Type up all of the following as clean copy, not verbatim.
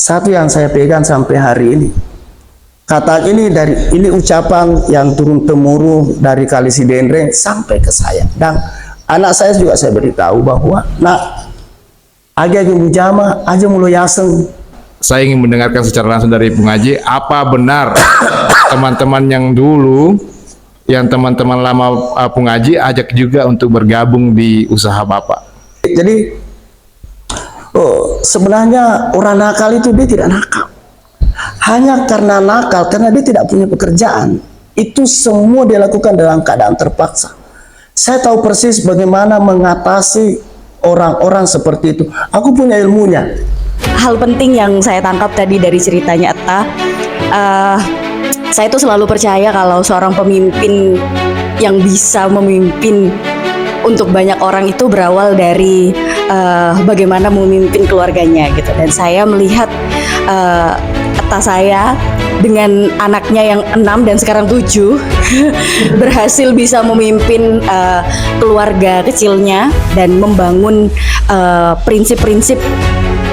satu yang saya pegang sampai hari ini. Kata ini ucapan yang turun temurun dari Kali Sidendreng sampai ke saya. Dan anak saya juga saya beritahu bahwa nak agi bujama aja mulu yaseng. Saya ingin mendengarkan secara langsung dari Bung Haji, apa benar teman-teman yang dulu, yang teman-teman lama Bung Haji ajak juga untuk bergabung di usaha Bapak? Jadi sebenarnya orang nakal itu dia tidak nakal. Hanya karena nakal, karena dia tidak punya pekerjaan. Itu semua dia lakukan dalam keadaan terpaksa. Saya tahu persis bagaimana mengatasi orang-orang seperti itu. Aku punya ilmunya. Hal penting yang saya tangkap tadi dari ceritanya Atta, saya tuh selalu percaya kalau seorang pemimpin yang bisa memimpin untuk banyak orang itu berawal dari bagaimana memimpin keluarganya gitu. Dan saya melihat Atta saya dengan anaknya yang 6 dan sekarang 7 berhasil bisa memimpin keluarga kecilnya dan membangun prinsip-prinsip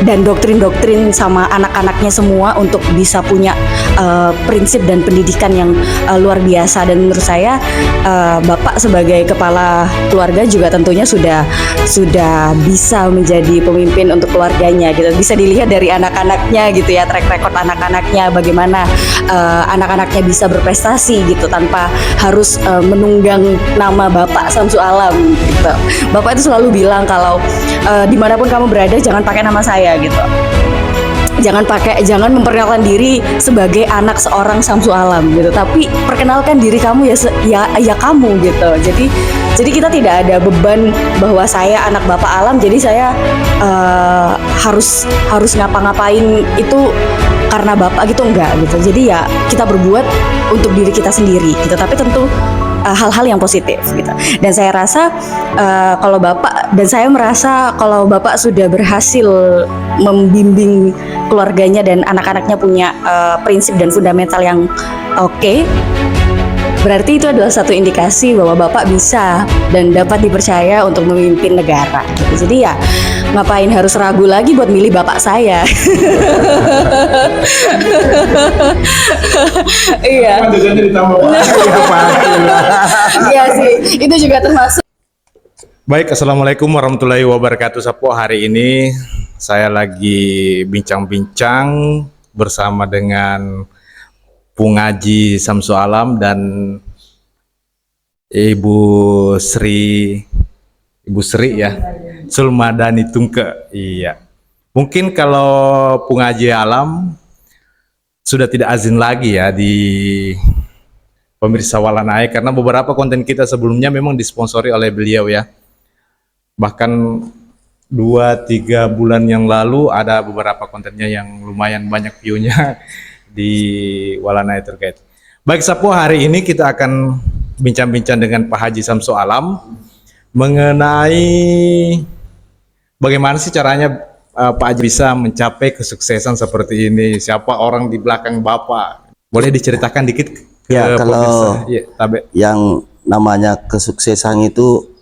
dan doktrin-doktrin sama anak-anaknya semua untuk bisa punya prinsip dan pendidikan yang luar biasa. Dan menurut saya Bapak sebagai kepala keluarga juga tentunya sudah bisa menjadi pemimpin untuk keluarganya gitu. Bisa dilihat dari anak-anaknya gitu ya, track record anak-anaknya, bagaimana anak-anaknya bisa berprestasi gitu tanpa harus menunggang nama Bapak Samsu Alam gitu. Bapak itu selalu bilang kalau dimanapun kamu berada jangan pakai nama saya gitu. Jangan memperkenalkan diri sebagai anak seorang Samsu Alam gitu, tapi perkenalkan diri kamu ya kamu gitu. Jadi kita tidak ada beban bahwa saya anak Bapak Alam, jadi saya harus ngapa-ngapain itu karena Bapak gitu, enggak gitu. Jadi ya kita berbuat untuk diri kita sendiri gitu, tapi tentu hal-hal yang positif gitu. Dan saya rasa kalau Bapak, dan saya merasa kalau Bapak sudah berhasil membimbing keluarganya dan anak-anaknya punya prinsip dan fundamental yang oke, berarti itu adalah satu indikasi bahwa Bapak bisa dan dapat dipercaya untuk memimpin negara gitu. Jadi ya ngapain harus ragu lagi buat milih Bapak saya. Iya. Iya sih, itu juga termasuk. Baik, Assalamualaikum warahmatullahi wabarakatuh. Sapo, hari ini saya lagi bincang-bincang bersama dengan Bung Haji Samsu Alam dan Ibu Sri ya, Sulmadani Tungke. Iya. Mungkin kalau Bung Haji Alam sudah tidak azin lagi ya di pemirsa Walanai, karena beberapa konten kita sebelumnya memang disponsori oleh beliau ya. Bahkan 2-3 bulan yang lalu ada beberapa kontennya yang lumayan banyak view-nya di Walanai terkait. Baik Sapo, hari ini kita akan bincang-bincang dengan Pak Haji Samsu Alam mengenai bagaimana sih caranya Pak Haji bisa mencapai kesuksesan seperti ini. Siapa orang di belakang Bapak? Boleh diceritakan dikit ke Ya, kalau ya, yang namanya kesuksesan itu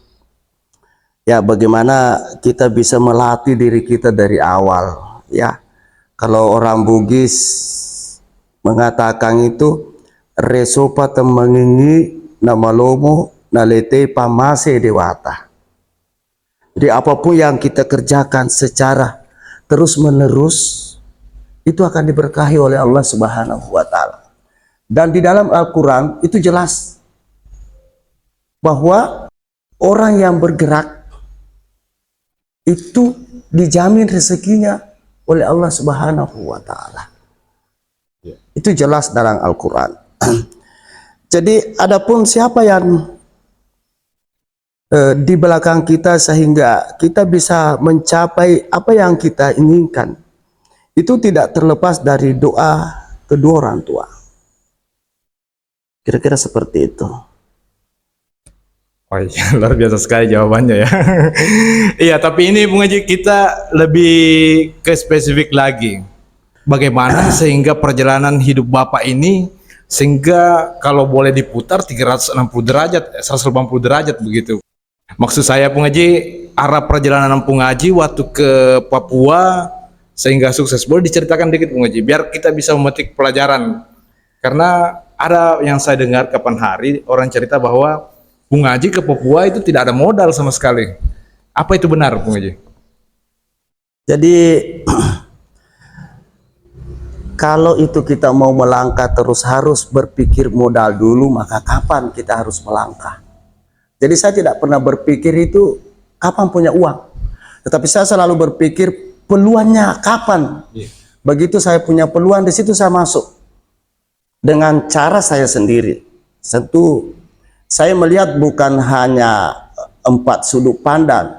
ya bagaimana kita bisa melatih diri kita dari awal ya. Kalau orang Bugis mengatakan itu resopa temengingi nama lomo nalete pamase dewata. Jadi apapun yang kita kerjakan secara terus menerus itu akan diberkahi oleh Allah Subhanahu wa taala. Dan di dalam Al-Quran itu jelas bahwa orang yang bergerak itu dijamin rezekinya oleh Allah Subhanahu wa taala. Itu jelas dalam Al-Quran. Jadi adapun siapa yang di belakang kita sehingga kita bisa mencapai apa yang kita inginkan, itu tidak terlepas dari doa kedua orang tua. Kira-kira seperti itu. Oh iya, luar biasa sekali jawabannya ya. Iya, tapi ini Bung Haji, kita lebih ke spesifik lagi. Bagaimana sehingga perjalanan hidup Bapak ini, sehingga kalau boleh diputar 360 derajat, 180 derajat begitu. Maksud saya Bung Haji, arah perjalanan Bung Haji waktu ke Papua sehingga sukses? Boleh diceritakan dikit Bung Haji, biar kita bisa memetik pelajaran. Karena ada yang saya dengar kapan hari orang cerita bahwa Bung Haji ke Papua itu tidak ada modal sama sekali. Apa itu benar Bung Haji? Jadi kalau itu kita mau melangkah terus harus berpikir modal dulu, maka kapan kita harus melangkah? Jadi saya tidak pernah berpikir itu kapan punya uang, tetapi saya selalu berpikir peluangnya kapan. Begitu saya punya peluang, di situ saya masuk dengan cara saya sendiri. Tentu saya melihat bukan hanya 4 sudut pandang,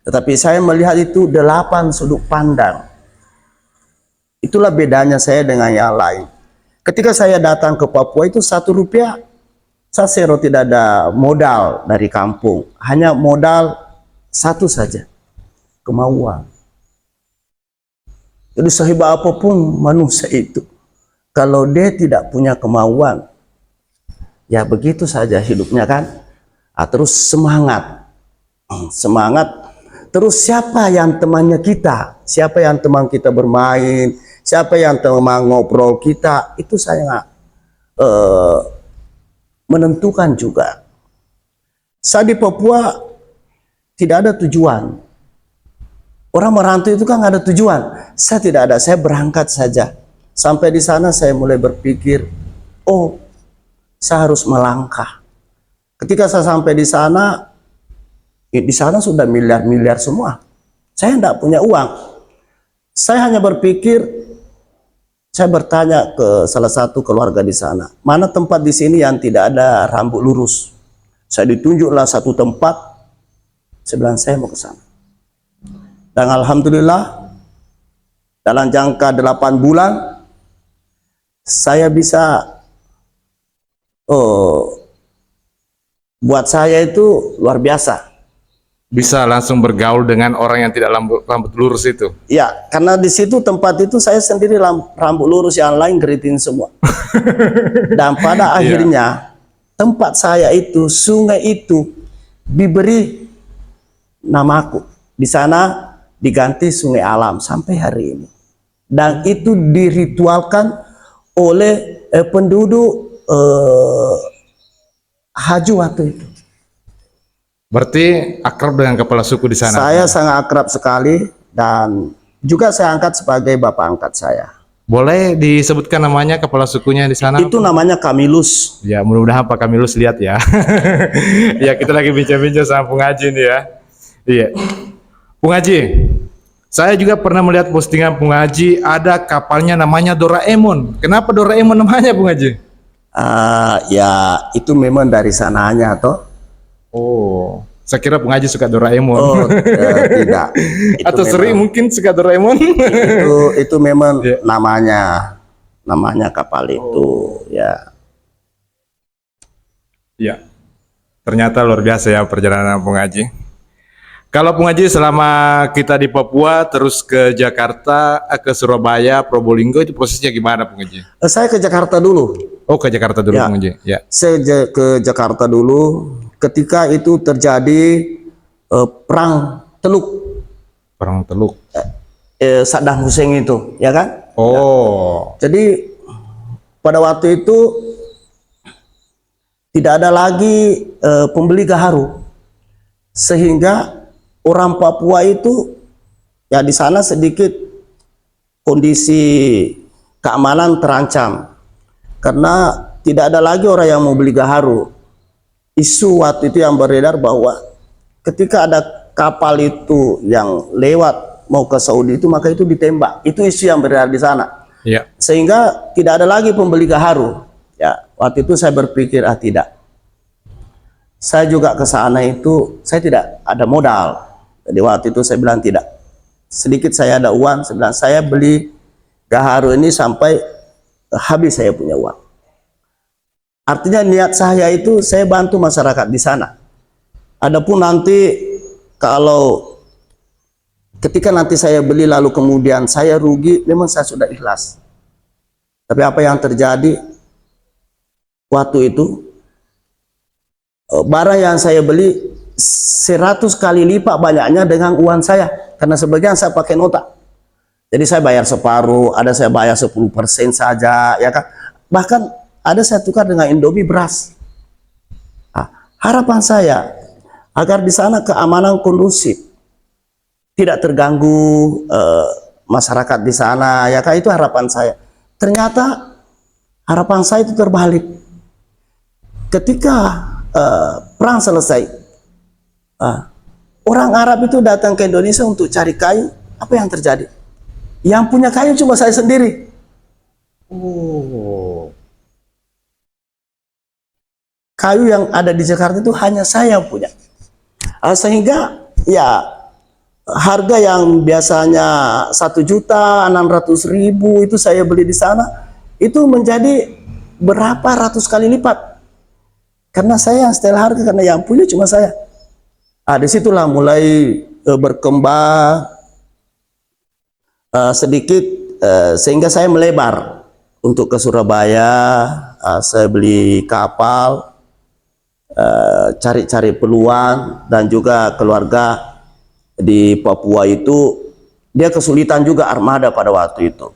tetapi saya melihat itu 8 sudut pandang. Itulah bedanya saya dengan yang lain. Ketika saya datang ke Papua itu 1 rupiah, saya zero, tidak ada modal dari kampung. Hanya modal satu saja, kemauan. Jadi sehebat apapun manusia itu, kalau dia tidak punya kemauan, ya begitu saja hidupnya kan. Terus semangat. Terus siapa yang temannya kita? Siapa yang teman kita bermain? Siapa yang teman ngobrol kita? Itu saya menentukan juga. Saya di Papua tidak ada tujuan. Orang merantau itu kan ada tujuan. Saya tidak ada, saya berangkat saja. Sampai di sana saya mulai berpikir, oh, saya harus melangkah. Ketika saya sampai di sana sudah miliar-miliar semua. Saya tidak punya uang. Saya hanya berpikir, saya bertanya ke salah satu keluarga di sana, mana tempat di sini yang tidak ada rambut lurus? Saya ditunjuklah satu tempat. Saya bilang saya mau ke sana. Dan alhamdulillah dalam jangka 8 bulan saya bisa buat saya itu luar biasa. Bisa langsung bergaul dengan orang yang tidak rambut lurus itu. Ya, karena di situ tempat itu saya sendiri rambut lurus, yang lain keriting semua. Dan pada akhirnya tempat saya itu, sungai itu diberi namaku. Di sana diganti Sungai Alam sampai hari ini. Dan itu diritualkan oleh penduduk Haju waktu itu. Berarti akrab dengan kepala suku di sana? Saya sangat akrab sekali, dan juga saya angkat sebagai bapak angkat saya. Boleh disebutkan namanya, kepala sukunya di sana? Itu namanya Kamilus. Ya, mudah-mudahan Pak Kamilus lihat ya. Ya, kita lagi bincang-bincang sama Bung Haji nih ya. Iya. Bung Haji, saya juga pernah melihat postingan Bung Haji, ada kapalnya namanya Doraemon. Kenapa Doraemon namanya Bung Haji? Ya itu memang dari sananya toh. Oh, saya kira Bung Haji suka Doraemon. Oh, tidak. Atau Sri mungkin suka Doraemon. Itu memang namanya kapal itu, ya. Ya. Ternyata luar biasa ya perjalanan Bung Haji. Kalau Bung Haji selama kita di Papua terus ke Jakarta, ke Surabaya, Probolinggo, itu prosesnya gimana Bung Haji? Saya ke Jakarta dulu. Oh, ke Jakarta dulu Bung Haji. Ya. Saya ke Jakarta dulu. Ketika itu terjadi perang Teluk. Perang Teluk. Saddam Hussein itu, ya kan? Oh. Jadi pada waktu itu tidak ada lagi pembeli gaharu, sehingga orang Papua itu ya di sana sedikit kondisi keamanan terancam karena tidak ada lagi orang yang mau beli gaharu. Isu waktu itu yang beredar bahwa ketika ada kapal itu yang lewat mau ke Saudi itu, maka itu ditembak. Itu isu yang beredar di sana. Ya. Sehingga tidak ada lagi pembeli gaharu. Ya, waktu itu saya berpikir tidak. Saya juga ke sana itu saya tidak ada modal. Jadi waktu itu saya bilang tidak. Sedikit saya ada uang, saya bilang saya beli gaharu ini sampai habis saya punya uang. Artinya niat saya itu saya bantu masyarakat di sana. Adapun nanti kalau ketika nanti saya beli lalu kemudian saya rugi, memang saya sudah ikhlas. Tapi apa yang terjadi waktu itu, barang yang saya beli 100 kali lipat banyaknya dengan uang saya, karena sebagian saya pakai nota. Jadi saya bayar separuh, ada saya bayar 10% saja, ya kan. Bahkan ada saya tukar dengan Indomie beras. Harapan saya agar di sana keamanan kondusif, tidak terganggu masyarakat di sana, ya kan, itu harapan saya. Ternyata harapan saya itu terbalik. Ketika perang selesai, orang Arab itu datang ke Indonesia untuk cari kayu. Apa yang terjadi? Yang punya kayu cuma saya sendiri. Oh. Kayu yang ada di Jakarta itu hanya saya yang punya. Sehingga ya harga yang biasanya 1.600.000 itu saya beli di sana, itu menjadi berapa ratus kali lipat. Karena saya yang setel harga, karena yang punya cuma saya. Disitulah mulai berkembang sedikit, sehingga saya melebar untuk ke Surabaya. Saya beli kapal, cari-cari peluang, dan juga keluarga di Papua itu dia kesulitan juga armada pada waktu itu.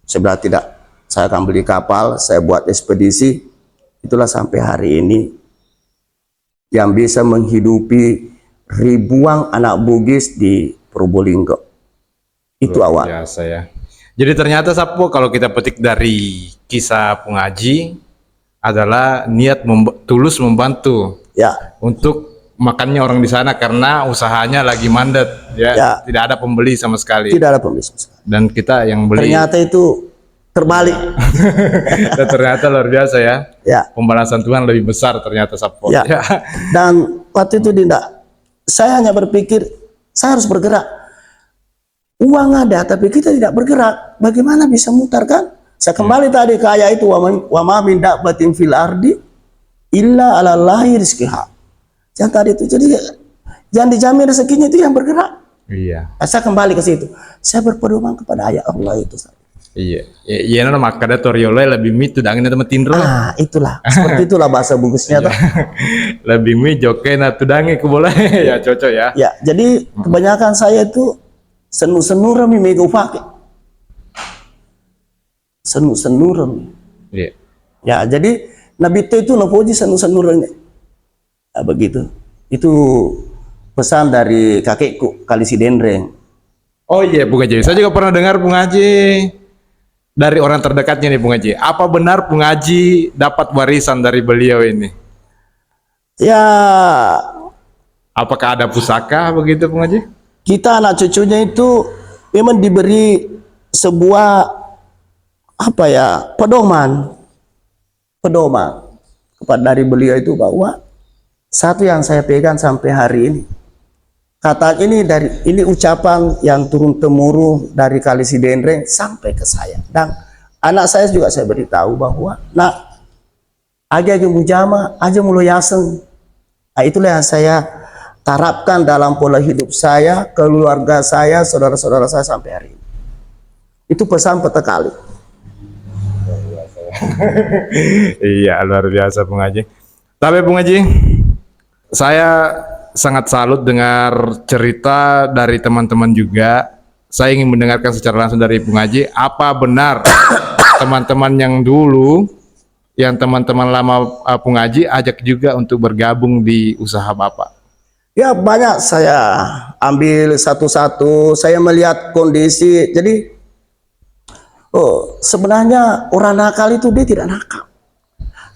Saya bilang tidak, saya akan beli kapal, saya buat ekspedisi. Itulah sampai hari ini yang bisa menghidupi ribuan anak Bugis di Probolinggo. Itu Luar awal. biasa ya. Jadi ternyata Sapo, kalau kita petik dari kisah Pung Haji adalah niat tulus membantu Ya, untuk makannya orang di sana karena usahanya lagi mandat ya. Ya. Tidak ada pembeli sama sekali. tidak ada pembeli. Dan kita yang beli. Ternyata itu terbalik. Dan ternyata luar biasa ya. Ya. Pembalasan Tuhan lebih besar ternyata Sapo. Ya. Dan waktu itu Dinda, saya hanya berpikir saya harus bergerak. Uang ada tapi kita tidak bergerak. Bagaimana bisa mutar kan? Saya kembali tadi ke ayat itu, wa ma min dabbatin fil ardi illa 'alallahi rizqiha. Yang tadi itu, jadi jangan dijamin rezekinya itu yang bergerak. Iya. Saya kembali ke situ. Saya berpedoman kepada ayat Allah itu. Iya. Iya, nama makada toriolai lebih mitu dangin teman tindro. Itulah. Seperti itulah bahasa Bugisnya tuh. Lebih mi jokena tu dangi ku boleh ya cocok ya. Ya, jadi kebanyakan saya itu senu-senu remi mega upake. Senu-senu remi. Iya. Ya, jadi Nabi itu nopoji senu-senu remi. Nah, begitu. Itu pesan dari kakekku Kalisi Dendreng. Oh iya, Bung Haji. Saya juga pernah dengar Bung Haji dari orang terdekatnya nih Bung Haji. Apa benar Bung Haji dapat warisan dari beliau ini? Ya, Apakah ada pusaka begitu Bung Haji? kita anak cucunya itu memang diberi sebuah apa ya, pedoman kepada dari beliau itu, bahwa satu yang saya pegang sampai hari ini, kata ini ucapan yang turun temurun dari Kalisi Dendreng sampai ke saya, dan anak saya juga saya beritahu bahwa nak aja mujama aja mulu yaseng. Nah, itulah yang saya terapkan dalam pola hidup saya, keluarga saya, saudara-saudara saya sampai hari ini. Itu pesan petekali. Iya, luar biasa Bung Haji. Tapi Bung Haji, saya sangat salut dengar cerita dari teman-teman juga. Saya ingin mendengarkan secara langsung dari Bung Haji, apa benar teman-teman yang dulu, yang teman-teman lama Bung Haji ajak juga untuk bergabung di usaha Bapak? Ya, banyak saya ambil satu-satu, saya melihat kondisi. Jadi sebenarnya orang nakal itu dia tidak nakal.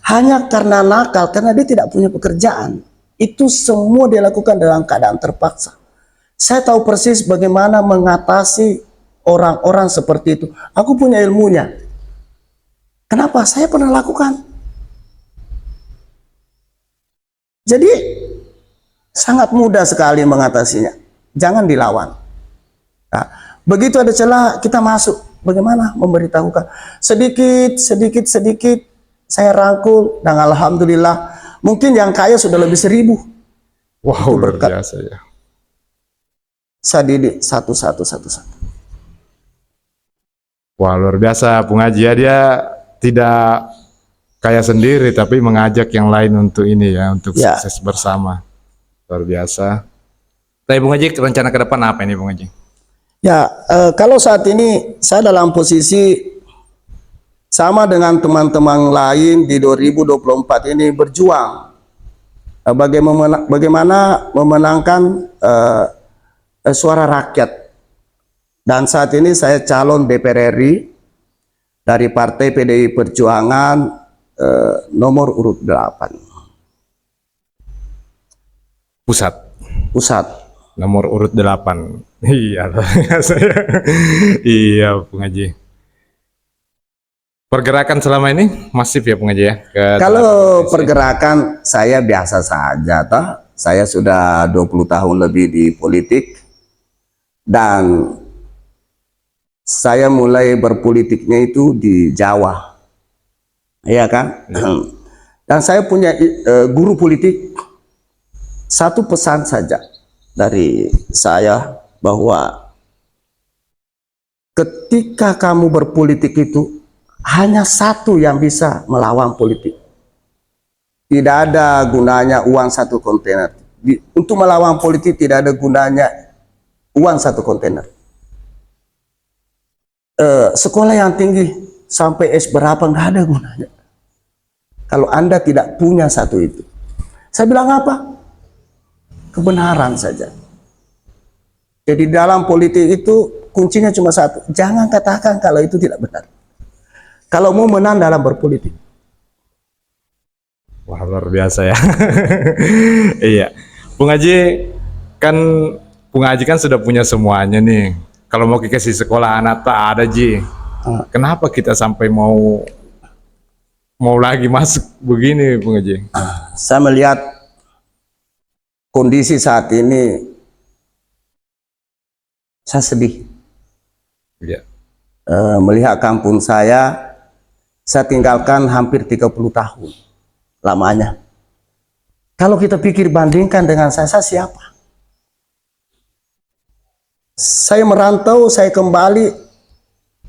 Hanya karena nakal, karena dia tidak punya pekerjaan. Itu semua dia lakukan dalam keadaan terpaksa. Saya tahu persis bagaimana mengatasi orang-orang seperti itu. Aku punya ilmunya. Kenapa? Saya pernah lakukan. Jadi sangat mudah sekali mengatasinya. Jangan dilawan. Nah, begitu ada celah kita masuk. Bagaimana memberitahukan? Sedikit saya rangkul, dan alhamdulillah mungkin yang kaya sudah lebih 1.000. Wow, luar berkat. biasa ya. Saya didik satu. Wah, luar biasa Bung Haji ya, dia tidak kaya sendiri tapi mengajak yang lain untuk ini ya, untuk Ya. sukses bersama. Luar biasa. Tapi Bung Haji, rencana ke depan apa ini Bung Haji? Ya, kalau saat ini saya dalam posisi sama dengan teman-teman lain di 2024 ini berjuang bagaimana memenangkan suara rakyat. Dan saat ini saya calon DPR RI dari Partai PDI Perjuangan nomor urut 8 Pusat. pusat. Nomor urut 8. Iya, saya. Iya, Bung Haji. Pergerakan selama ini masif ya, Bung Haji ya? Kalau pergerakan saya biasa saja, toh. Saya sudah 20 tahun lebih di politik dan saya mulai berpolitiknya itu di Jawa, ya kan? Dan saya punya guru politik, satu pesan saja dari saya bahwa ketika kamu berpolitik itu hanya satu yang bisa melawan politik. Tidak ada gunanya uang satu kontainer. Untuk melawan politik tidak ada gunanya uang satu kontainer. Sekolah yang tinggi sampai S berapa nggak ada gunanya kalau Anda tidak punya satu itu. Saya bilang apa? Kebenaran saja. Jadi dalam politik itu kuncinya cuma satu, jangan katakan kalau itu tidak benar. Kalau mau menang dalam berpolitik. Wah, luar biasa ya. Iya, Bung Haji kan sudah punya semuanya nih. Kalau mau kasih sekolah anak tak ada, Ji. Kenapa kita sampai mau lagi masuk begini, Bung Haji? Saya melihat kondisi saat ini, saya sedih. Iya. Melihat kampung saya tinggalkan hampir 30 tahun lamanya. Kalau kita pikir bandingkan dengan saya siapa? Saya merantau, saya kembali,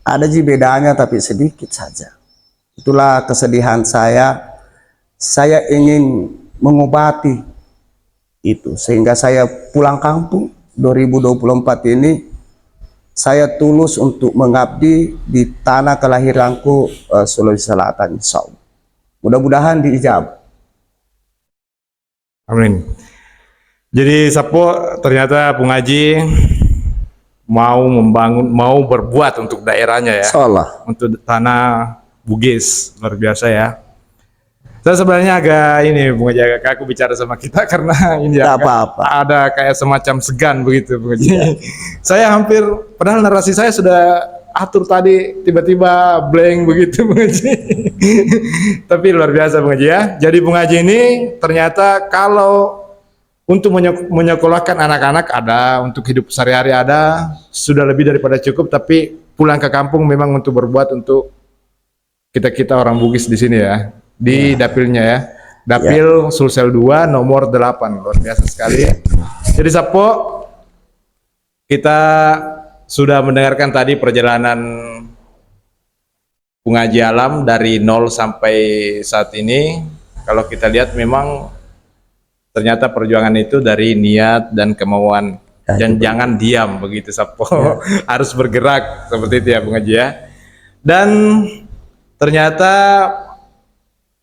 ada bedanya tapi sedikit saja. Itulah kesedihan saya. Saya ingin mengobati itu sehingga saya pulang kampung 2024 ini. Saya tulus untuk mengabdi di tanah kelahiranku, Sulawesi Selatan, insya Allah. Mudah-mudahan diijabah. Amin. Jadi Sapo ternyata Bung Haji mau berbuat untuk daerahnya ya. Insya Allah. Untuk tanah Bugis, luar biasa ya. Saya sebenarnya agak ini Bung Haji, agak kaku bicara sama kita karena ini Tidak apa-apa. ada kayak semacam segan begitu Bung Haji. Saya hampir, padahal narasi saya sudah atur tadi, tiba-tiba blank begitu Bung Haji. Tapi luar biasa Bung Haji ya. Jadi Bung Haji ini ternyata kalau untuk menyekolahkan anak-anak ada, untuk hidup sehari-hari ada, sudah lebih daripada cukup. Tapi pulang ke kampung memang untuk berbuat untuk kita orang Bugis di sini ya, di dapilnya ya, dapil Sulsel 2 nomor 8, luar biasa sekali. Jadi Sapo, kita sudah mendengarkan tadi perjalanan Bung Haji Alam dari 0 sampai saat ini. Kalau kita lihat memang ternyata perjuangan itu dari niat dan kemauan, dan jangan diam begitu Sapo. Harus bergerak seperti itu ya Bung Haji ya. Dan ternyata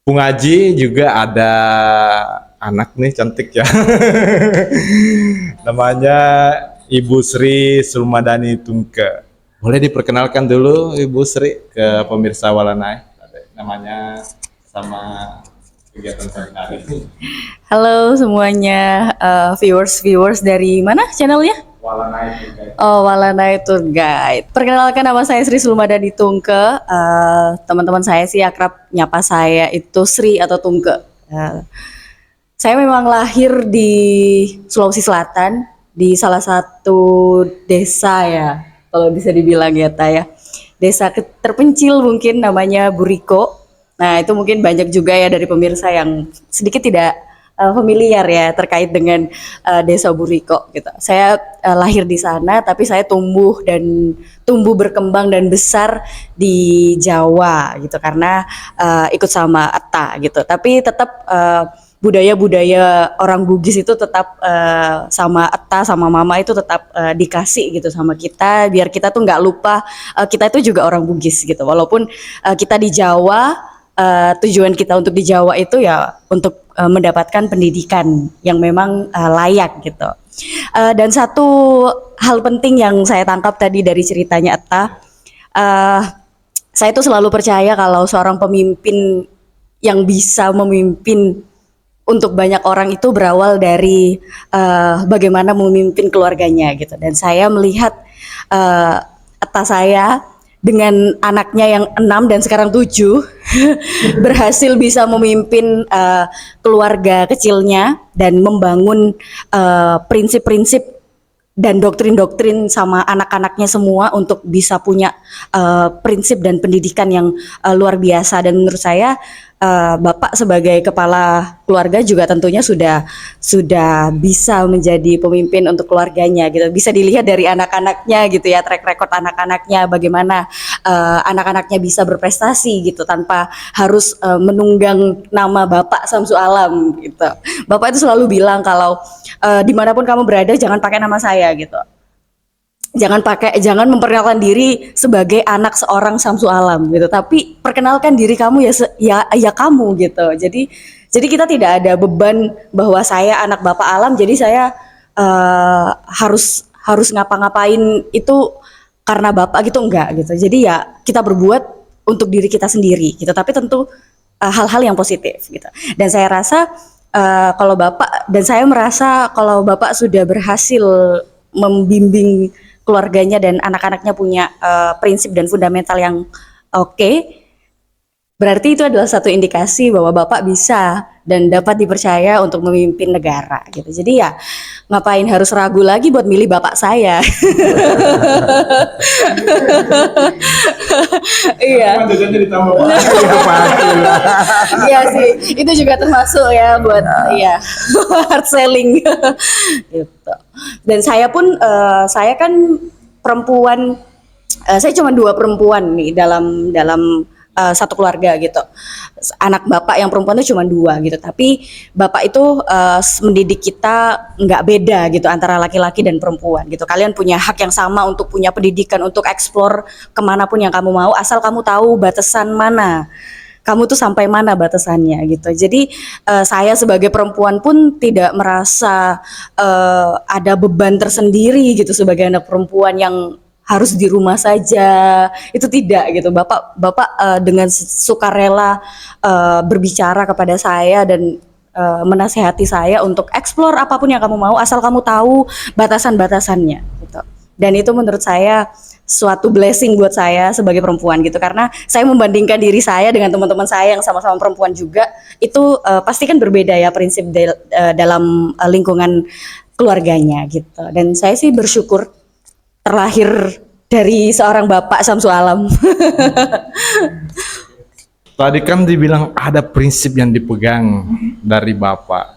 Bung Haji juga ada anak nih cantik ya. Namanya Ibu Sri Sulmadani Tungke. Boleh diperkenalkan dulu Ibu Sri ke pemirsa Walanai, namanya sama kegiatan sehari-hari. Halo semuanya, viewers dari mana channelnya? Walanai Tungke. Oh, Walanai Tour Guide. Perkenalkan, nama saya Sri Sulmadani Tungke. Teman-teman saya sih akrab nyapa saya itu Sri atau Tungke. Saya memang lahir di Sulawesi Selatan, di salah satu desa ya, kalau bisa dibilang ya ya. Desa terpencil mungkin namanya Buriko. Nah, itu mungkin banyak juga ya dari pemirsa yang sedikit tidak familiar ya terkait dengan Desa Buriko gitu. Saya lahir di sana, tapi saya tumbuh berkembang dan besar di Jawa gitu karena ikut sama Atta gitu. Tapi tetap budaya-budaya orang Bugis itu tetap sama Etta sama Mama itu tetap dikasih gitu sama kita biar kita tuh nggak lupa kita itu juga orang Bugis gitu. Walaupun kita di Jawa, tujuan kita untuk di Jawa itu ya untuk mendapatkan pendidikan yang memang layak gitu. Dan satu hal penting yang saya tangkap tadi dari ceritanya Etta, saya itu selalu percaya kalau seorang pemimpin yang bisa memimpin untuk banyak orang itu berawal dari bagaimana memimpin keluarganya gitu. Dan saya melihat Etta saya dengan anaknya yang 6 dan sekarang 7 berhasil bisa memimpin keluarga kecilnya dan membangun prinsip-prinsip dan doktrin-doktrin sama anak-anaknya semua untuk bisa punya prinsip dan pendidikan yang luar biasa. Dan menurut saya Bapak sebagai kepala keluarga juga tentunya sudah bisa menjadi pemimpin untuk keluarganya gitu. Bisa dilihat dari anak-anaknya gitu ya, track record anak-anaknya, bagaimana anak-anaknya bisa berprestasi gitu tanpa harus menunggang nama Bapak Samsu Alam gitu. Bapak itu selalu bilang kalau dimanapun kamu berada jangan pakai nama saya gitu. Jangan memperkenalkan diri sebagai anak seorang Samsu Alam gitu, tapi perkenalkan diri kamu ya kamu gitu. Jadi kita tidak ada beban bahwa saya anak Bapak Alam, jadi saya harus ngapa-ngapain itu karena Bapak gitu, enggak gitu. Jadi ya kita berbuat untuk diri kita sendiri gitu, tapi tentu hal-hal yang positif gitu. Dan saya rasa kalau Bapak dan saya merasa kalau Bapak sudah berhasil membimbing keluarganya dan anak-anaknya punya prinsip dan fundamental yang oke, berarti itu adalah satu indikasi bahwa Bapak bisa dan dapat dipercaya untuk memimpin negara gitu. Jadi ya ngapain harus ragu lagi buat milih Bapak saya. Iya. Iya sih, itu juga termasuk ya buat ya hard selling gitu. Dan saya pun saya kan perempuan, saya cuma 2 perempuan nih dalam satu keluarga gitu. Anak Bapak yang perempuan itu cuma 2 gitu. Tapi Bapak itu mendidik kita nggak beda gitu antara laki-laki dan perempuan gitu. Kalian punya hak yang sama untuk punya pendidikan, untuk eksplor kemanapun yang kamu mau, asal kamu tahu batasan mana. Kamu tuh sampai mana batasannya gitu. Jadi saya sebagai perempuan pun tidak merasa ada beban tersendiri gitu sebagai anak perempuan yang harus di rumah saja. Itu tidak gitu. Bapak dengan sukarela berbicara kepada saya dan menasehati saya untuk eksplor apapun yang kamu mau asal kamu tahu batasan-batasannya gitu. Dan itu menurut saya suatu blessing buat saya sebagai perempuan gitu, karena saya membandingkan diri saya dengan teman-teman saya yang sama-sama perempuan juga, itu pasti kan berbeda ya prinsip dalam lingkungan keluarganya gitu. Dan saya sih bersyukur terlahir dari seorang Bapak Samsu Alam. Tadi kan dibilang ada prinsip yang dipegang dari Bapak.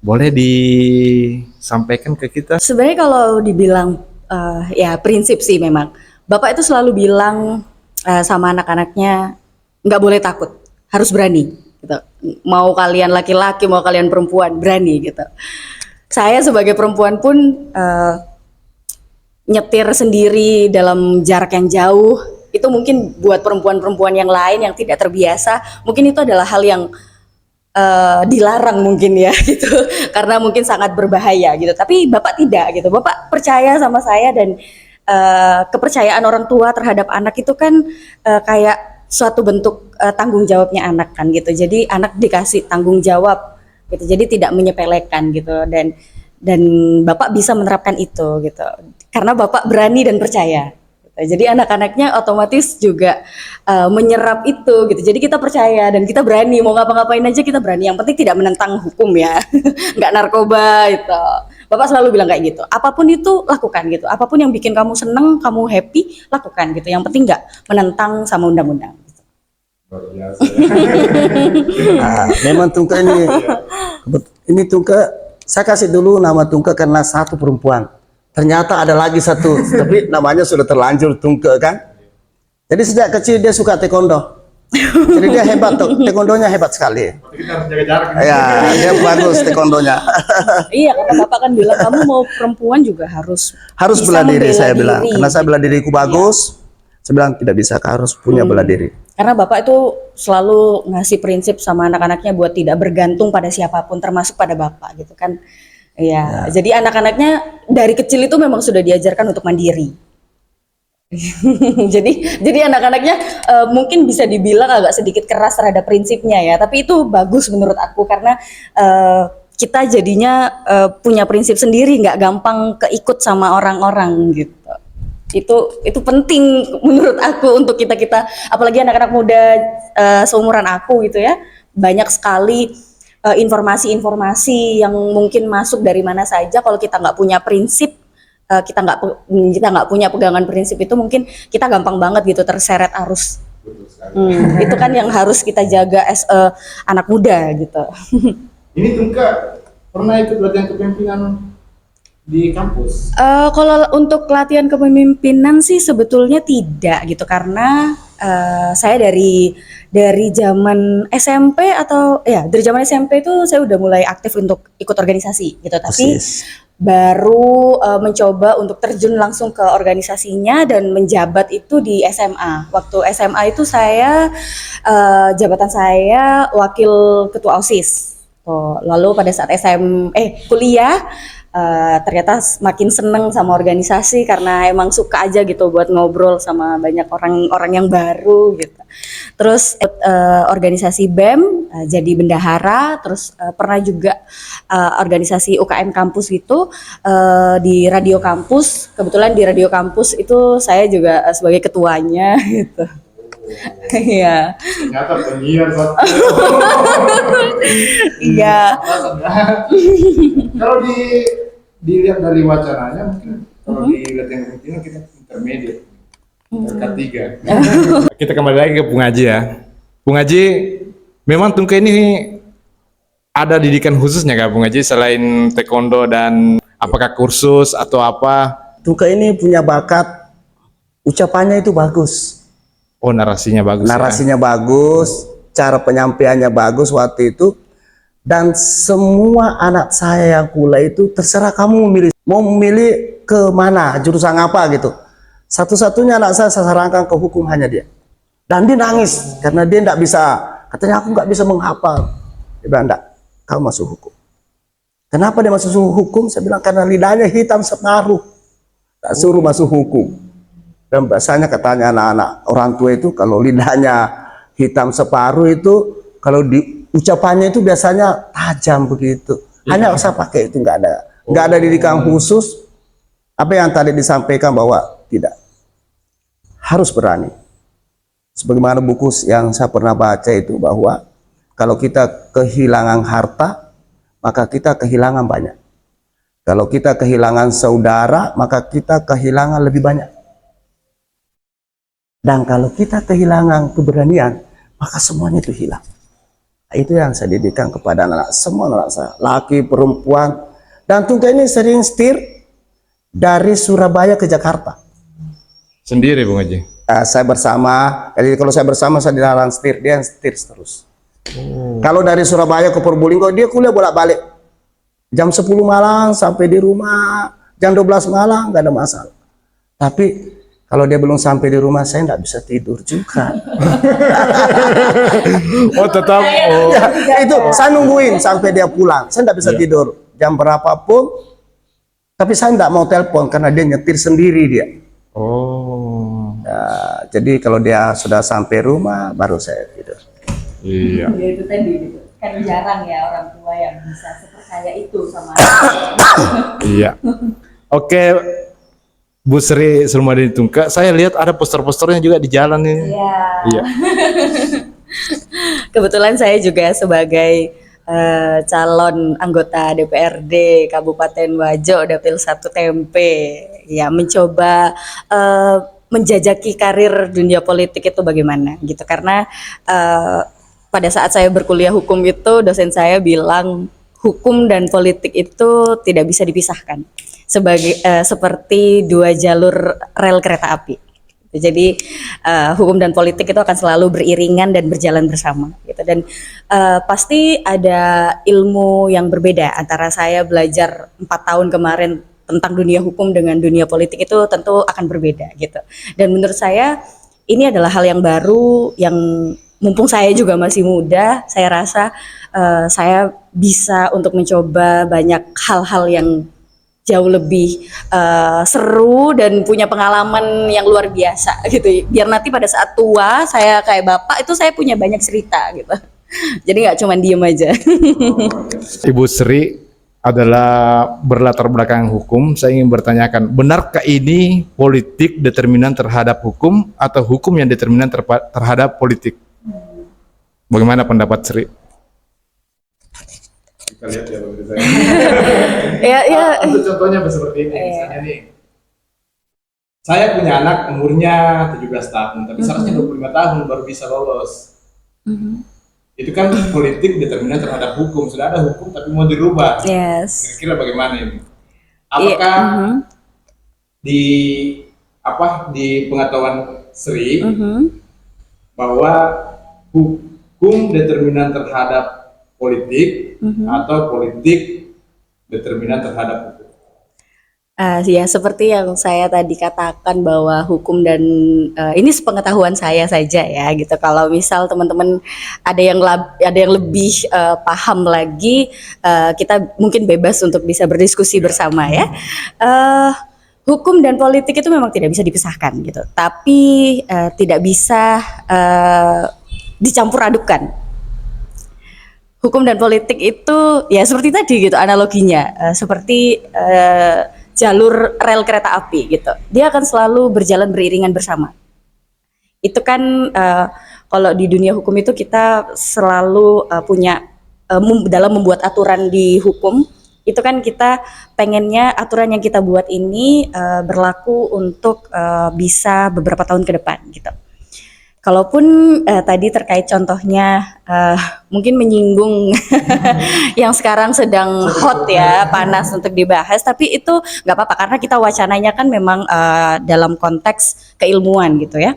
Boleh disampaikan ke kita? Sebenarnya kalau dibilang ya prinsip sih memang. Bapak itu selalu bilang sama anak-anaknya nggak boleh takut, harus berani. Gitu. Mau kalian laki-laki, mau kalian perempuan, berani gitu. Saya sebagai perempuan pun nyetir sendiri dalam jarak yang jauh, itu mungkin buat perempuan-perempuan yang lain yang tidak terbiasa, mungkin itu adalah hal yang dilarang mungkin ya gitu, karena mungkin sangat berbahaya gitu. Tapi Bapak tidak gitu, Bapak percaya sama saya dan kepercayaan orang tua terhadap anak itu kan kayak suatu bentuk tanggung jawabnya anak kan gitu. Jadi anak dikasih tanggung jawab gitu, jadi tidak menyepelekan gitu, dan Bapak bisa menerapkan itu gitu karena Bapak berani dan percaya. Jadi anak-anaknya otomatis juga menyerap itu gitu. Jadi kita percaya dan kita berani, mau ngapa-ngapain aja kita berani. Yang penting tidak menentang hukum ya, nggak narkoba itu. Bapak selalu bilang kayak gitu. Apapun itu lakukan gitu. Apapun yang bikin kamu seneng, kamu happy, lakukan gitu. Yang penting nggak menentang sama undang-undang. Gitu. Memang Tungka ini Tungka, saya kasih dulu nama Tungka karena satu perempuan. Ternyata ada lagi satu, tapi namanya sudah terlanjur Tungke kan. Jadi sejak kecil dia suka taekwondo. Jadi dia hebat tuh, taekwondonya hebat sekali. Kita harus jaga jarak. Ya, dia bagus taekwondonya. Iya, kata bapak kan bilang kamu mau perempuan juga harus Harus bisa bela diri, membela saya bilang. diri. Karena saya bela diriku bagus. Saya bilang tidak bisa, harus punya bela diri. Karena bapak itu selalu ngasih prinsip sama anak-anaknya buat tidak bergantung pada siapapun, termasuk pada bapak gitu kan. Iya, jadi anak-anaknya dari kecil itu memang sudah diajarkan untuk mandiri. jadi anak-anaknya mungkin bisa dibilang agak sedikit keras terhadap prinsipnya ya, tapi itu bagus menurut aku karena kita jadinya punya prinsip sendiri, nggak gampang keikut sama orang-orang gitu. Itu penting menurut aku untuk kita apalagi anak-anak muda seumuran aku gitu ya, banyak sekali informasi-informasi yang mungkin masuk dari mana saja. Kalau kita nggak punya prinsip, kita nggak punya pegangan prinsip, itu mungkin kita gampang banget gitu terseret arus. Itu kan yang harus kita jaga as anak muda gitu. Ini Tungka pernah ikut latihan kepemimpinan di kampus? Kalau untuk latihan kepemimpinan sih sebetulnya tidak gitu, karena saya dari zaman SMP atau ya dari zaman SMP itu saya udah mulai aktif untuk ikut organisasi gitu, tapi baru mencoba untuk terjun langsung ke organisasinya dan menjabat itu di SMA. Waktu SMA itu saya jabatan saya wakil ketua OSIS. Lalu pada saat kuliah ternyata makin seneng sama organisasi karena emang suka aja gitu buat ngobrol sama banyak orang-orang yang baru gitu. Terus organisasi BEM jadi bendahara, terus pernah juga organisasi UKM kampus gitu di radio kampus. Kebetulan di radio kampus itu saya juga sebagai ketuanya gitu. Iya. Ternyata penyiar. Iya. Kalau dilihat dari wacananya, mungkin kalau dilihat yang kemungkinan kita intermediate, K3. Kita kembali lagi ke Bung Haji ya. Bung Haji, memang Tungka ini ada didikan khususnya nggak Bung Haji selain taekwondo, dan apakah kursus atau apa? Tungka ini punya bakat, ucapannya itu bagus. Oh, narasinya bagus. Narasinya bagus, cara penyampaiannya bagus waktu itu. Dan semua anak saya yang kuliah itu terserah kamu mau memilih ke mana, jurusan apa gitu. Satu-satunya anak saya sarankan ke hukum hanya dia. Dan dia nangis karena dia tidak bisa, katanya aku nggak bisa menghafal. Dia bilang enggak, kamu masuk hukum. Kenapa dia masuk hukum? Saya bilang karena lidahnya hitam separuh, tak suruh masuk hukum. Dan biasanya katanya anak-anak orang tua itu kalau lidahnya hitam separuh itu kalau ucapannya itu biasanya tajam begitu. Hanya saya pakai itu, nggak ada didikan khusus. Apa yang tadi disampaikan bahwa tidak harus berani. Sebagaimana buku yang saya pernah baca itu bahwa kalau kita kehilangan harta, maka kita kehilangan banyak. Kalau kita kehilangan saudara, maka kita kehilangan lebih banyak. Dan kalau kita kehilangan keberanian, maka semuanya itu hilang. Itu yang saya didikan kepada anak semua anak saya, laki, perempuan. Dan Tungka ini sering setir dari Surabaya ke Jakarta. Sendiri Bung Haji? Saya bersama, jadi kalau saya bersama saya dilarang setir, dia yang setir terus. Kalau dari Surabaya ke Probolinggo, dia kuliah bolak-balik. Jam 10 malam sampai di rumah, jam 12 malam, nggak ada masalah. Tapi kalau dia belum sampai di rumah, saya nggak bisa tidur juga. Oh tetap. Oh. Ya, itu saya nungguin sampai dia pulang. Saya nggak bisa tidur jam berapapun. Tapi saya nggak mau telepon karena dia nyetir sendiri dia. Oh. Ya, jadi kalau dia sudah sampai rumah, baru saya tidur. Iya. Ya itu tadi gitu. Kan jarang ya orang tua yang bisa sepercaya itu sama Iya. Oke. Bu Sri Sulmadani Tungka, saya lihat ada poster-posternya juga di jalan ini. Iya. Iya. Kebetulan saya juga sebagai calon anggota DPRD Kabupaten Wajo Dapil 1 Tempe, ya mencoba menjajaki karir dunia politik itu bagaimana gitu, karena pada saat saya berkuliah hukum itu dosen saya bilang hukum dan politik itu tidak bisa dipisahkan, seperti dua jalur rel kereta api Jadi hukum dan politik itu akan selalu beriringan dan berjalan bersama gitu. Dan pasti ada ilmu yang berbeda antara saya belajar 4 tahun kemarin tentang dunia hukum dengan dunia politik, itu tentu akan berbeda gitu. Dan menurut saya ini adalah hal yang baru yang mumpung saya juga masih muda, saya rasa saya bisa untuk mencoba banyak hal-hal yang jauh lebih seru dan punya pengalaman yang luar biasa gitu. Biar nanti pada saat tua saya kayak bapak itu saya punya banyak cerita gitu. Jadi nggak cuma diem aja. Ibu Sri adalah berlatar belakang hukum. Saya ingin bertanyakan, benarkah ini politik determinan terhadap hukum atau hukum yang determinan terhadap politik? Bagaimana pendapat Sri? Kita lihat ya bagi saya. Ya. Untuk contohnya seperti ini, misalnya nih. Saya punya anak umurnya 17 tahun, tapi seharusnya 25 tahun baru bisa lolos. Itu kan politik determinan terhadap hukum. Sudah ada hukum tapi mau dirubah. Yes. Kira-kira bagaimana ini? Apakah di pengetahuan Sri bahwa hukum determinan terhadap politik atau politik determinan terhadap hukum? Ya seperti yang saya tadi katakan bahwa hukum dan ini sepengetahuan saya saja ya gitu. Kalau misal teman-teman ada yang lebih paham lagi, kita mungkin bebas untuk bisa berdiskusi bersama ya. Hukum dan politik itu memang tidak bisa dipisahkan gitu, tapi tidak bisa dicampur adukan. Hukum dan politik itu ya seperti tadi gitu analoginya, seperti jalur rel kereta api gitu. Dia akan selalu berjalan beriringan bersama. Itu kan kalau di dunia hukum itu kita selalu punya dalam membuat aturan di hukum, itu kan kita pengennya aturan yang kita buat ini berlaku untuk bisa beberapa tahun ke depan gitu. Kalaupun tadi terkait contohnya mungkin menyinggung yang sekarang sedang hot ya, panas untuk dibahas, tapi itu nggak apa-apa karena kita wacananya kan memang dalam konteks keilmuan gitu ya.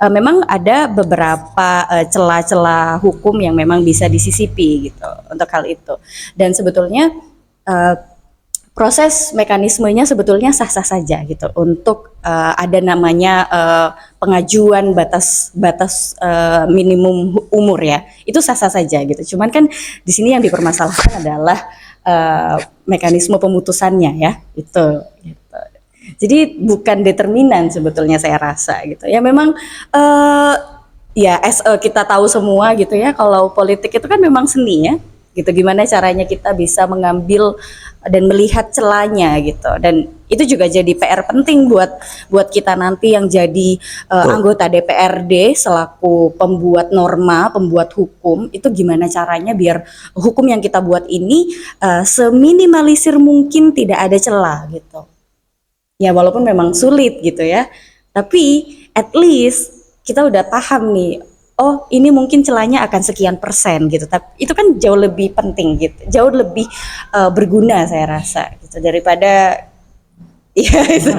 Memang ada beberapa celah-celah hukum yang memang bisa disisipi gitu untuk hal itu. Dan sebetulnya proses mekanismenya sebetulnya sah-sah saja gitu untuk ada namanya pengajuan batas minimum umur ya, itu sah-sah saja gitu. Cuman kan di sini yang dipermasalahkan adalah mekanisme pemutusannya ya itu gitu. Jadi bukan determinan sebetulnya saya rasa gitu ya. Memang ya kita tahu semua gitu ya, kalau politik itu kan memang seni ya gitu, gimana caranya kita bisa mengambil dan melihat celahnya gitu. Dan itu juga jadi PR penting buat kita nanti yang jadi anggota DPRD selaku pembuat norma, pembuat hukum, itu gimana caranya biar hukum yang kita buat ini seminimalisir mungkin tidak ada celah gitu. Ya walaupun memang sulit gitu ya, tapi at least kita udah paham nih, oh ini mungkin celahnya akan sekian persen gitu. Tapi itu kan jauh lebih penting gitu, jauh lebih berguna saya rasa gitu daripada ya itu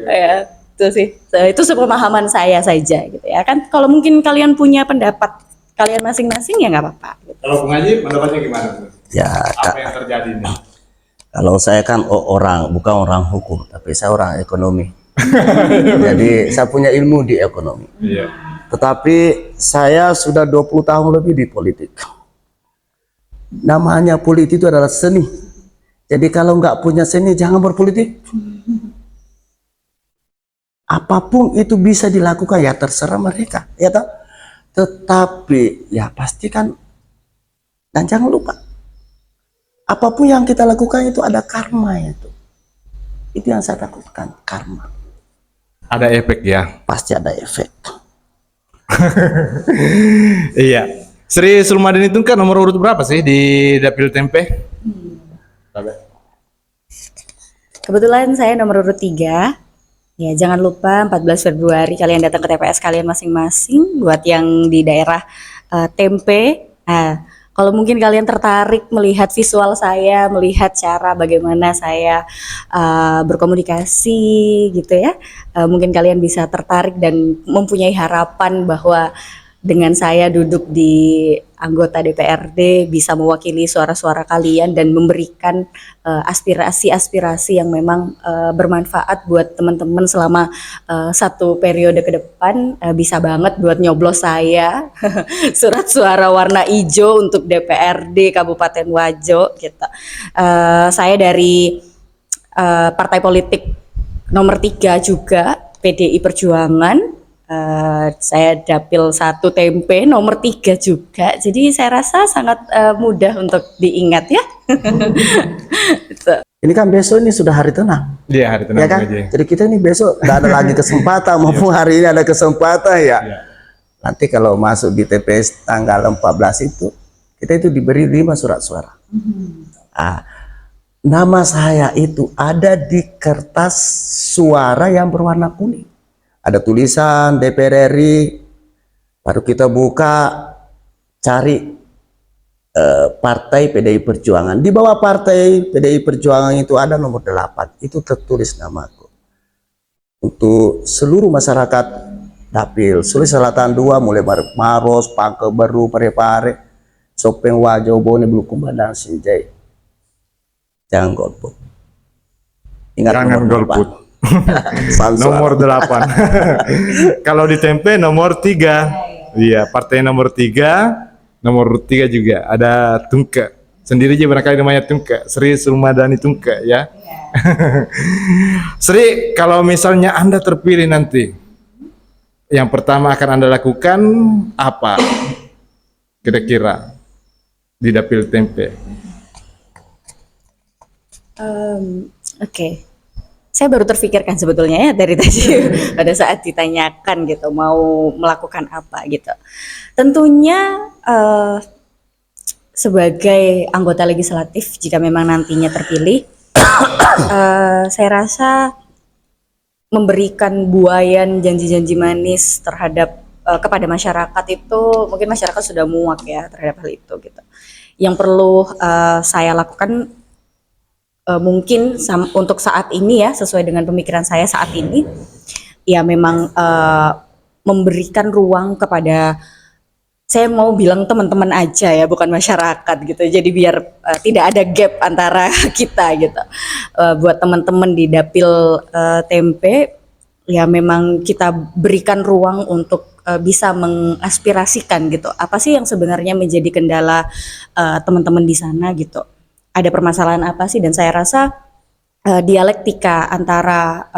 ya itu sih, itu sepemahaman saya saja gitu ya kan. Kalau mungkin kalian punya pendapat kalian masing-masing ya nggak apa-apa gitu. Kalau Bung Haji pendapatnya gimana? Ya, Apa yang terjadi ini? kalau saya kan bukan orang hukum, tapi saya orang ekonomi. Jadi saya punya ilmu di ekonomi. Iya. Tetapi saya sudah 20 tahun lebih di politik. Namanya politik itu adalah seni. Jadi kalau nggak punya seni jangan berpolitik. Apapun itu bisa dilakukan ya terserah mereka, ya toh. Tetapi ya pastikan dan jangan lupa apapun yang kita lakukan itu ada karma itu. Itu yang saya takutkan, karma. Ada efek ya? Pasti ada efek. Iya. Sri Sulmadini itu kan nomor urut berapa sih di Dapil Tempe? Kebetulan saya nomor urut 3. Ya, jangan lupa 14 Februari kalian datang ke TPS kalian masing-masing buat yang di daerah Tempe. Kalau mungkin kalian tertarik melihat visual saya, melihat cara bagaimana saya berkomunikasi gitu ya, mungkin kalian bisa tertarik dan mempunyai harapan bahwa dengan saya duduk di anggota DPRD bisa mewakili suara-suara kalian dan memberikan aspirasi-aspirasi yang memang bermanfaat buat teman-teman selama satu periode ke depan. Bisa banget buat nyoblos saya surat suara warna hijau untuk DPRD Kabupaten Wajo gitu. Saya dari partai politik nomor 3 juga, PDI Perjuangan. Saya dapil 1 Tempe nomor 3 juga, jadi saya rasa sangat mudah untuk diingat ya. Gitu. Ini kan besok ini sudah hari tenang, Iya, hari tenang ya kan? Bung Haji. Jadi kita ini besok nggak ada lagi kesempatan, maupun hari ini ada kesempatan ya. Iya. Nanti kalau masuk di TPS tanggal 14 itu, kita itu diberi 5 surat suara. Nama saya itu ada di kertas suara yang berwarna kuning. Ada tulisan DPR RI, baru kita buka, cari partai PDI Perjuangan. Di bawah partai PDI Perjuangan itu ada nomor 8, itu tertulis namaku. Untuk seluruh masyarakat Dapil Sulawesi Selatan 2, mulai Maros, Pangke Baru, Parepare, Sopeng Wajo, Bone, Bulukumba, dan Sinjai. Jangan golput. Ingat Jangan nomor golput. 8. Sansuara. Nomor 8. Kalau di Tempe nomor 3. Iya, partai nomor 3. Nomor 3 juga ada Tungke. Sendiri aja barangkali namanya Tungke, Sri Sulmadani Tungke ya. Sri, kalau misalnya Anda terpilih nanti, yang pertama akan Anda lakukan apa? Kira-kira di Dapil Tempe. Oke. Saya baru terfikirkan sebetulnya ya dari tadi pada saat ditanyakan gitu mau melakukan apa gitu. Tentunya sebagai anggota legislatif jika memang nantinya terpilih, saya rasa memberikan buayan janji-janji manis terhadap kepada masyarakat itu mungkin masyarakat sudah muak ya terhadap hal itu gitu. Yang perlu saya lakukan mungkin untuk saat ini ya, sesuai dengan pemikiran saya saat ini, ya memang memberikan ruang kepada, saya mau bilang teman-teman aja ya, bukan masyarakat gitu. Jadi biar tidak ada gap antara kita gitu. Buat teman-teman di Dapil Tempe, ya memang kita berikan ruang untuk bisa mengaspirasikan gitu. Apa sih yang sebenarnya menjadi kendala teman-teman di sana gitu. Ada permasalahan apa sih, dan saya rasa dialektika antara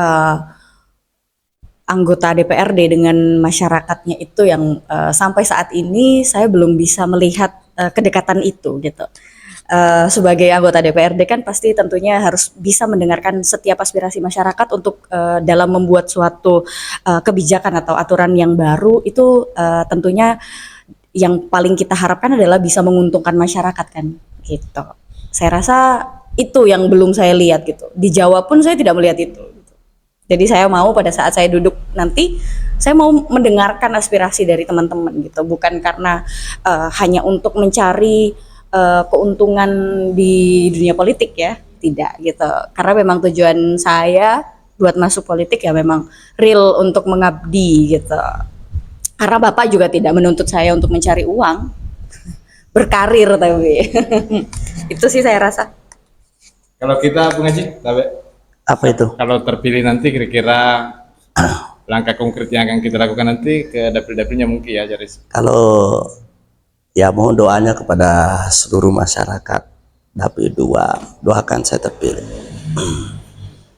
anggota DPRD dengan masyarakatnya itu yang sampai saat ini saya belum bisa melihat kedekatan itu gitu. Sebagai anggota DPRD kan pasti tentunya harus bisa mendengarkan setiap aspirasi masyarakat untuk dalam membuat suatu kebijakan atau aturan yang baru itu tentunya yang paling kita harapkan adalah bisa menguntungkan masyarakat kan gitu. Saya rasa itu yang belum saya lihat gitu. Di Jawa pun saya tidak melihat itu. Gitu. Jadi saya mau pada saat saya duduk nanti, saya mau mendengarkan aspirasi dari teman-teman gitu. Bukan karena hanya untuk mencari keuntungan di dunia politik ya, tidak gitu. Karena memang tujuan saya buat masuk politik ya memang real untuk mengabdi gitu. Karena Bapak juga tidak menuntut saya untuk mencari uang. Berkarir tapi itu sih saya rasa. Kalau kita Bung Haji, Apa itu? kalau terpilih nanti kira-kira langkah konkret yang akan kita lakukan nanti ke dapil-dapilnya mungkin ya, Jaris. Kalau ya mohon doanya kepada seluruh masyarakat Dapil 2, doakan saya terpilih.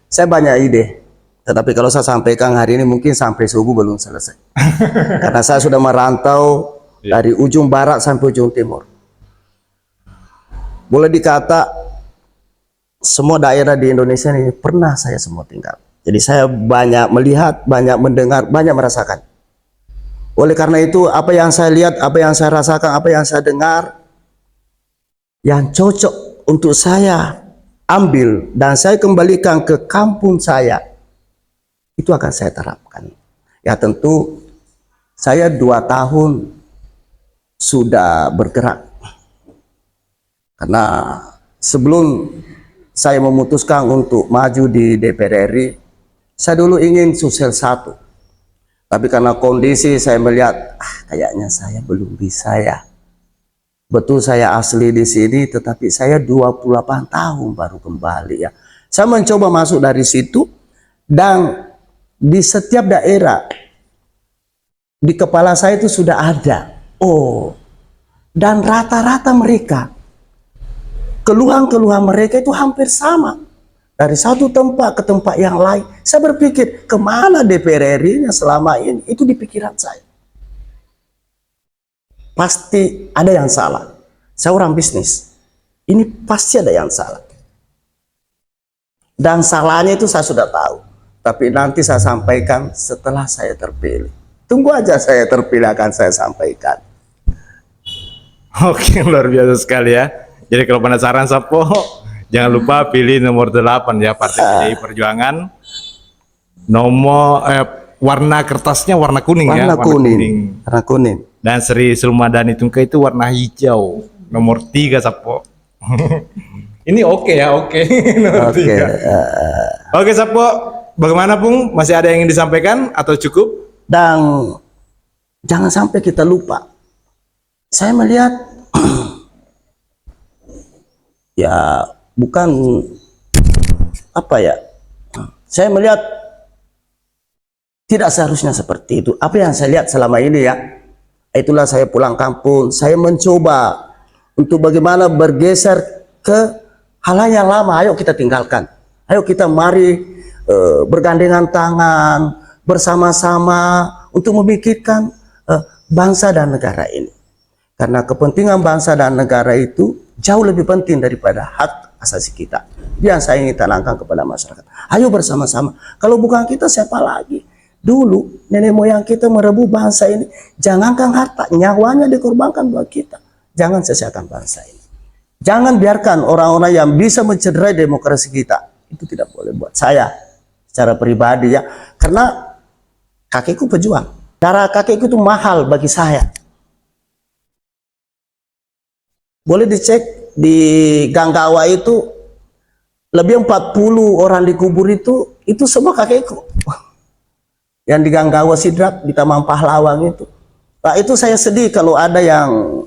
Saya banyak ide, tetapi kalau saya sampaikan hari ini mungkin sampai subuh belum selesai. Karena saya sudah merantau dari ujung barat sampai ujung timur. Boleh dikata semua daerah di Indonesia ini pernah saya semua tinggal. Jadi saya banyak melihat, banyak mendengar, banyak merasakan. Oleh karena itu apa yang saya lihat, apa yang saya rasakan, apa yang saya dengar, yang cocok untuk saya ambil dan saya kembalikan ke kampung saya, itu akan saya terapkan. Ya tentu saya 2 tahun sudah bergerak Karena sebelum saya memutuskan untuk maju di DPR RI, saya dulu ingin Sulsel 1. Tapi karena kondisi saya melihat, kayaknya saya belum bisa ya. Betul saya asli di sini, tetapi saya 28 tahun baru kembali ya. Saya mencoba masuk dari situ, dan di setiap daerah, di kepala saya itu sudah ada. Oh, dan rata-rata mereka, keluhan-keluhan mereka itu hampir sama. Dari satu tempat ke tempat yang lain. Saya berpikir, kemana DPR RI-nya selama ini? Itu di pikiran saya. Pasti ada yang salah. Saya orang bisnis. Ini pasti ada yang salah. Dan salahnya itu saya sudah tahu. Tapi nanti saya sampaikan setelah saya terpilih. Tunggu aja saya terpilih, akan saya sampaikan. Oke, luar biasa sekali ya. Jadi kalau penasaran Sapo, jangan lupa pilih nomor 8 ya, Partai PDI Perjuangan. Nomor warna kertasnya warna kuning ya, Warna kuning. Warna kuning. Dan Sri Sulmadani Tungka itu warna hijau. Nomor 3 Sapo. Ini oke ya, oke. Nomor Oke. 3. Oke Sapo, bagaimana Pung? Masih ada yang ingin disampaikan atau cukup? Dan jangan sampai kita lupa. Saya melihat ya bukan apa ya. Saya melihat tidak seharusnya seperti itu. Apa yang saya lihat selama ini ya. Itulah saya pulang kampung, saya mencoba untuk bagaimana bergeser ke hal yang lama. Ayo kita tinggalkan. Ayo kita mari bergandengan tangan bersama-sama untuk memikirkan bangsa dan negara ini. Karena kepentingan bangsa dan negara itu jauh lebih penting daripada hak asasi kita. Yang saya ingin tanamkan kepada masyarakat. Ayo bersama-sama. Kalau bukan kita, siapa lagi? Dulu nenek moyang kita merebut bangsa ini. Jangankan harta, nyawanya dikorbankan buat kita. Jangan sia-siakan bangsa ini. Jangan biarkan orang-orang yang bisa mencederai demokrasi kita. Itu tidak boleh buat saya secara pribadi ya. Karena kakekku pejuang. Darah kakekku itu mahal bagi saya. Boleh dicek di Ganggawa itu lebih 40 orang dikubur itu semua kakekku. Yang di Ganggawa Sidrap di Taman Pahlawan itu. Nah, itu saya sedih kalau ada yang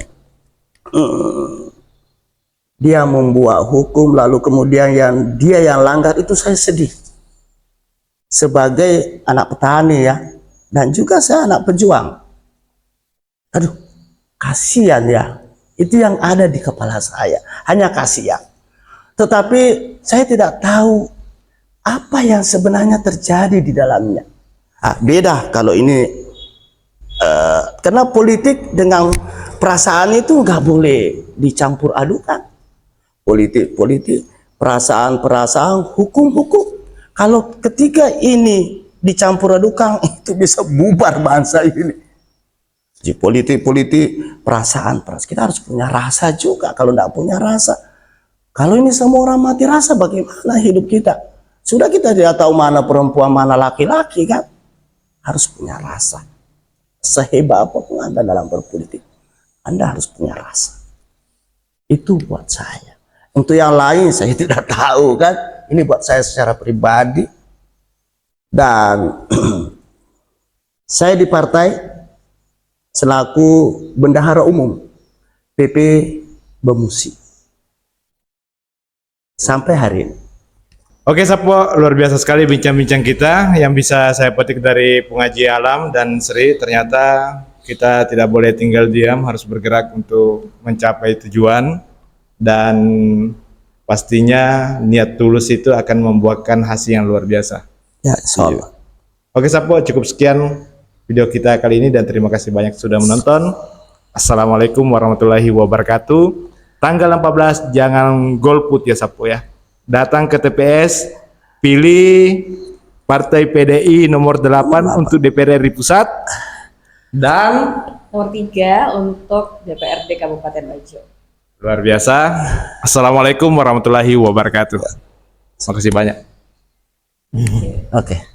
dia membuat hukum lalu kemudian dia yang langgar, itu saya sedih. Sebagai anak petani ya, dan juga saya anak pejuang. Aduh, kasihan ya. Itu yang ada di kepala saya, hanya kasihan. Tetapi saya tidak tahu apa yang sebenarnya terjadi di dalamnya. Beda kalau ini, karena politik dengan perasaan itu nggak boleh dicampur adukan. Politik, perasaan, hukum. Kalau ketika ini dicampur adukan, itu bisa bubar bangsa ini. Di politik, perasaan. Kita harus punya rasa juga. Kalau tidak punya rasa, kalau ini semua orang mati rasa, bagaimana hidup kita? Sudah kita tidak tahu mana perempuan, mana laki-laki kan? Harus punya rasa. Sehebat apapun Anda dalam berpolitik, Anda harus punya rasa. Itu buat saya. Untuk yang lain saya tidak tahu kan. Ini buat saya secara pribadi. Dan saya di partai selaku bendahara umum PP Bemusi sampai hari ini. Oke Sapo, luar biasa sekali bincang-bincang kita. Yang bisa saya petik dari Pung Haji Alam dan Sri, ternyata kita tidak boleh tinggal diam, harus bergerak untuk mencapai tujuan. Dan pastinya niat tulus itu akan membuahkan hasil yang luar biasa. Ya, insyaallah. Oke Sapo, cukup sekian video kita kali ini dan terima kasih banyak sudah menonton. Assalamualaikum warahmatullahi wabarakatuh. Tanggal 14 jangan golput ya Sapo ya. Datang ke TPS, pilih Partai PDI nomor 8 untuk DPR RI Pusat dan Nomor 3 untuk DPRD Kabupaten Bajo. luar biasa. Assalamualaikum warahmatullahi wabarakatuh. Terima kasih banyak. Oke.